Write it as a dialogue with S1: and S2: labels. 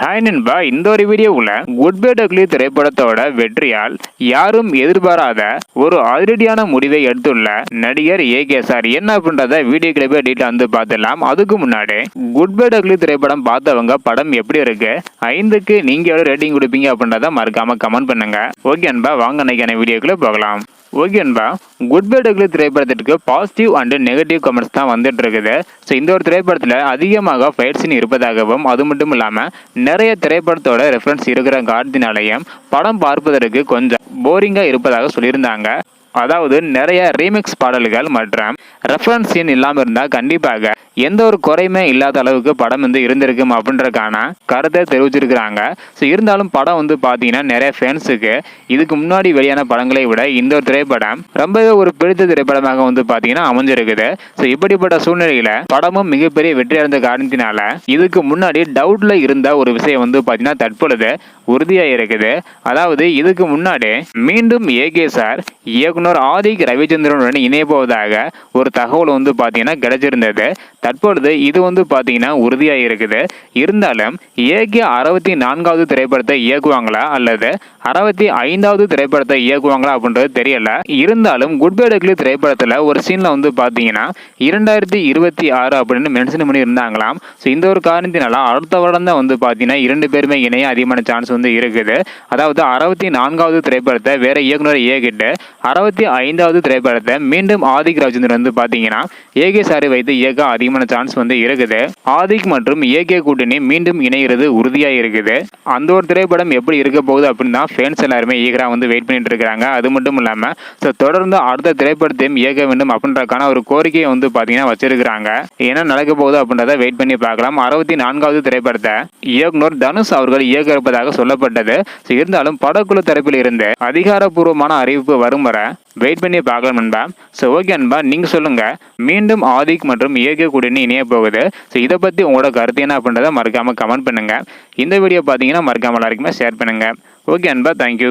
S1: Hi நண்பா, இந்த ஒரு வீடியோவில் குட் பை டக்லி திரைப்படத்தோட வெற்றியால் யாரும் எதிர்பாராத ஒரு அதிரடியான முடிவை எடுத்துள்ள நடிகர் ஏகேசார் என்ன அப்படின்றத வீடியோ கிளிப்பை டீட்டெயில் வந்து பார்த்துடலாம். அதுக்கு முன்னாடி குட் பை டக்லி திரைப்படம் பார்த்தவங்க படம் எப்படி இருக்கு, 5க்கு நீங்க எவ்வளவு ரேட்டிங் கொடுப்பீங்க அப்படின்றத மறக்காம கமெண்ட் பண்ணுங்க. ஓகே நண்பா, வாங்க இன்னைக்கான வீடியோக்குள்ள போகலாம். ஓகே நண்பா, குட் பை டக்லி திரைப்படத்திற்கு பாசிட்டிவ் அண்ட் நெகட்டிவ் கமெண்ட்ஸ் தான் வந்துட்டு இருக்குது. ஸோ இந்த ஒரு திரைப்படத்தில் அதிகமாக ஃபைட் சீன் இருப்பதாகவும் அது மட்டும் இல்லாமல் நிறைய திரைப்படத்தோட ரெஃபரன்ஸ் இருக்கிற காரணத்தினாலேயும் படம் பார்ப்பதற்கு கொஞ்சம் போரிங்காக இருப்பதாக சொல்லியிருந்தாங்க. அதாவது நிறைய ரீமிக்ஸ் பாடல்கள் மற்றும் ரெஃபரன்ஸ் சீன் இல்லாமல் இருந்தால் கண்டிப்பாக எந்த ஒரு குறையுமே இல்லாத அளவுக்கு படம் வந்து இருந்திருக்கும் அப்படின்றதுக்கான கருத்தை தெரிவிச்சிருக்கிறாங்க. ஸோ இருந்தாலும் படம் வந்து பார்த்தீங்கன்னா நிறைய ஃபேன்ஸுக்கு இதுக்கு முன்னாடி வெளியான படங்களை விட இந்த ஒரு திரைப்படம் ரொம்பவே ஒரு பிடித்த திரைப்படமாக வந்து பார்த்தீங்கன்னா அமைஞ்சிருக்குது. ஸோ இப்படிப்பட்ட சூழ்நிலையில படமும் மிகப்பெரிய வெற்றி அடைந்த காரணத்தினால இதுக்கு முன்னாடி டவுட்ல இருந்த ஒரு விஷயம் வந்து பார்த்தீங்கன்னா தற்பொழுது உறுதியாக இருக்குது. அதாவது இதுக்கு முன்னாடி மீண்டும் ஏகேசார் இயக்குனர் ஆதிக் ரவிச்சந்திரனுடன் இணைய போவதாக ஒரு தகவல் வந்து பார்த்தீங்கன்னா கிடைச்சிருந்தது. தற்பொழுது இது வந்து பார்த்தீங்கன்னா உறுதியாக இருக்குது. இருந்தாலும் ஏகே 64வது திரைப்படத்தை இயக்குவாங்களா அல்லது 65வது திரைப்படத்தை இயக்குவாங்களா அப்படின்றது தெரியல. இருந்தாலும் குட் பை டக்லி திரைப்படத்தில் ஒரு சீன்ல வந்து பார்த்தீங்கன்னா 2026 அப்படின்னு மென்ஷன் பண்ணி இருந்தாங்களாம். ஸோ இந்த ஒரு காரணத்தினால அடுத்த வருடம் தான் வந்து பார்த்தீங்கன்னா 2 பேருமே இணைய அதிகமான சான்ஸ் வந்து இருக்குது. அதாவது 64வது திரைப்படத்தை வேற இயக்குனர் இயக்கிட்டு 65வது திரைப்படத்தை மீண்டும் ஆதிக் ரவிச்சந்திரன் வந்து பார்த்தீங்கன்னா ஏகே சாரை வைத்து இயக்க அதிகமான சான்ஸ் வந்து இருக்குது. ஆதிக் மற்றும் ஏகே கூட்டணி மீண்டும் இணைகிறது உறுதியாக இருக்குது. அந்த ஒரு திரைப்படம் எப்படி இருக்க போகுது அப்படின்னு தான் ஃபேன்ஸ் எல்லாருமே ஈகரா வந்து வெயிட் பண்ணிட்டு இருக்காங்க. அது மட்டும் இல்லாமல் தொடர்ந்து அடுத்த திரைப்படத்தையும் இயக்க வேண்டும் அப்படின்றக்கான ஒரு கோரிக்கையை வந்து பார்த்தீங்கன்னா வச்சிருக்கிறாங்க. என்ன நடக்க போகுது அப்படின்றத வெயிட் பண்ணி பார்க்கலாம். 64வது திரைப்படத்தை இயக்குனர் தனுஷ் அவர்கள் இயக்க இருப்பதாக சொல்லப்பட்டது. இருந்தாலும் படக்குழு தரப்பில் இருந்து அதிகாரப்பூர்வமான அறிவிப்பு வரும் வரை வெயிட் பண்ணி பார்க்கலாம் நண்பா. ஸோ ஓகே நண்பா, நீங்க சொல்லுங்க, மீண்டும் ஆதிக் மற்றும் ஏகே கூட்டணி இணைய போகுது. ஸோ இதை பத்தி உங்களோட கருத்து என்ன அப்படின்றத மறக்காம கமெண்ட் பண்ணுங்க. இந்த வீடியோ பார்த்தீங்கன்னா மறக்காம எல்லாருக்குமே ஷேர் பண்ணுங்க. ஓகே நண்பா, தேங்க்யூ.